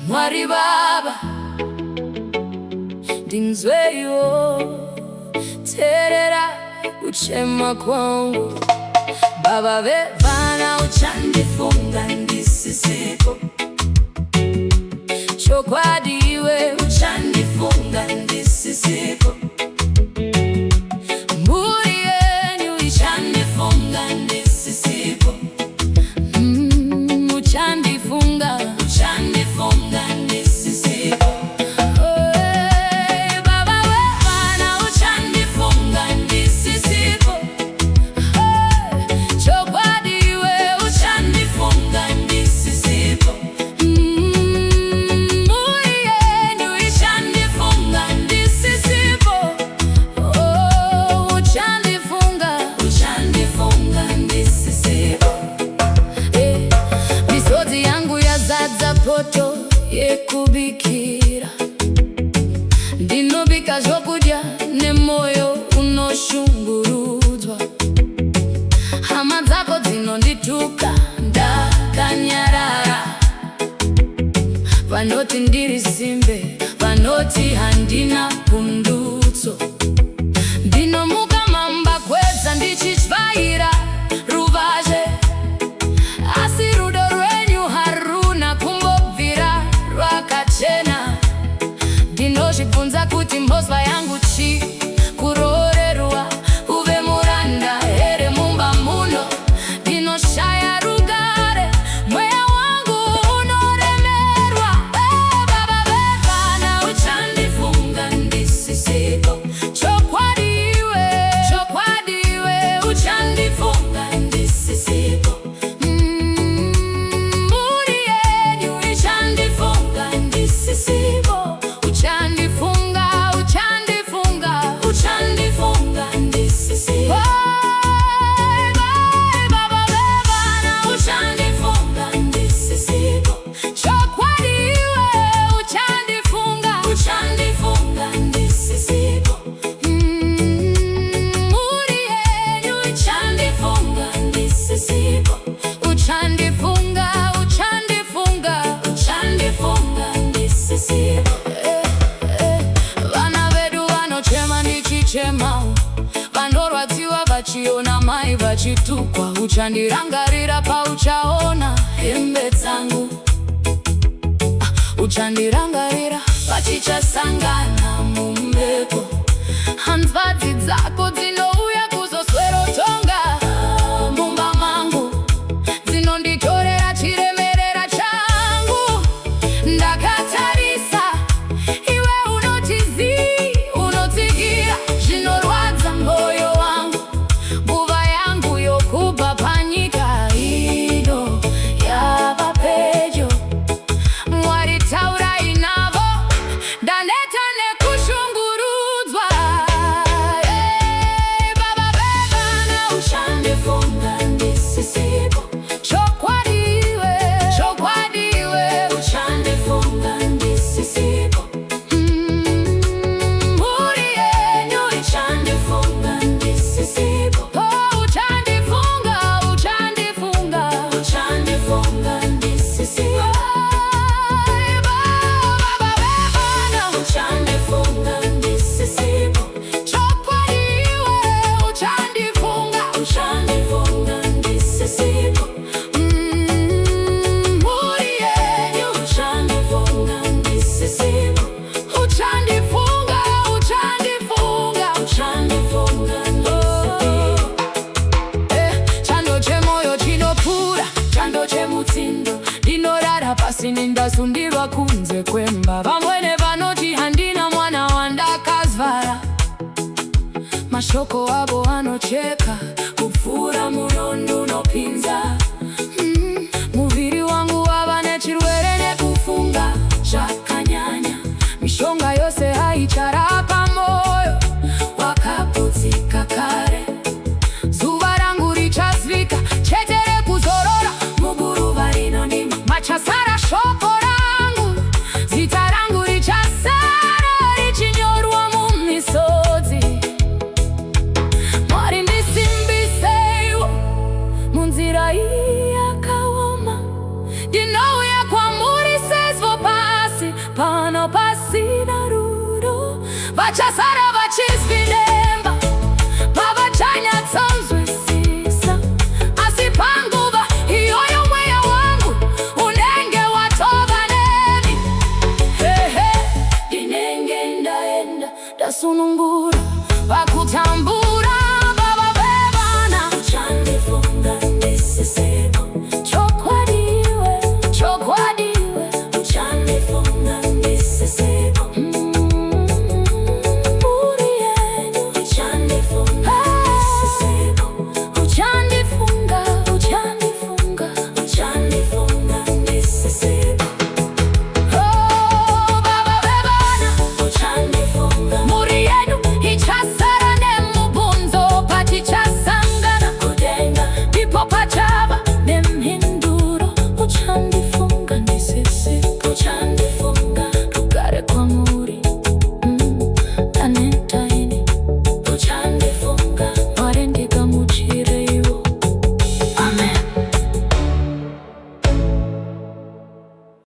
Mwari baba ndinzweyo terera uchema kwangu baba Vevana uchandifunga Ndisisisipo chokwadiwe uchandifunga Ndisisisipo mburi yenyu uchandifunga Ndisisisipo uchandifunga Ndisisisipo baba Vevana uchandifunga Ndisisisipo chokwadiwe uchandifunga Ndisisisipo mburi yenyu uchandifunga Ndisisisipo uchandifunga Ndisisisipo misodzi yangu yazadza poto yekubikira ndinobika zvokudya nemoyo unoshungurudzwa hama dzako dzinondituka ndakanyarara vanoti ndiri simbe vanoti handina pundutso ndinomuka mamba kwedza ndichityaira ruvazhe asi rudo rwenyu haruna kumbobvira rwakachena ndinozvibvunza kuti mbozwa yangu chi kurorerwa uve muranda here mumba muno ndinoshaya rugare mweya wangu unoremerwa baba Vevana uchandifunga Ndisisisipo chokwadiwe uchandifunga Ndisisisipo mburi yenyu uchandifunga Ndisisisipo uchandifunga Ndisisisipo baba Vevana uchandifunga Ndisisisipo chokwadiwe uchandifunga Ndisisisipo mburi yenyu uchandifunga Ndisisisipo uchandifunga Ndisisisipo vana vedu vanochema ndichichemawo vanorwadziwa vachiona mai vachitukwa uchandirangarira pauchaona hembe dzangu uchandirangarira vachichasangana mumbepo hanzvadzi dzako dzinouya kuzoswerotonga mumba mangu dzinonditorera chiremerera changu ndakatarisa iwe unotsigira zvinorwadza moyo wangu nguva yangu yokubva panyika ino yava pedyo Mwari taurai navo ndaneta nekushungurudzwa baba Vevana uchandifunga Ndisisisipo chokwadiwe uchandifunga Ndisisisipo mburi yenyu uchandifunga Ndisisisipo uchandifunga Ndisisisipo baba Vevana uchandifunga Ndisisisipo chokwadiwe uchandifunga Ndisisisipo mburi yenyu uchandifunga Ndisisisipo uchandifunga Ndisisisipo chando chemoyo chinopura chando chemutsindo ndinorara pasi nindasundirwa kunze kwemba vamwene vanoti handina mwana wandakazvara mashoko avo anocheka kupfuura munondo unopinza muviri wangu wava nechirwere nekufunga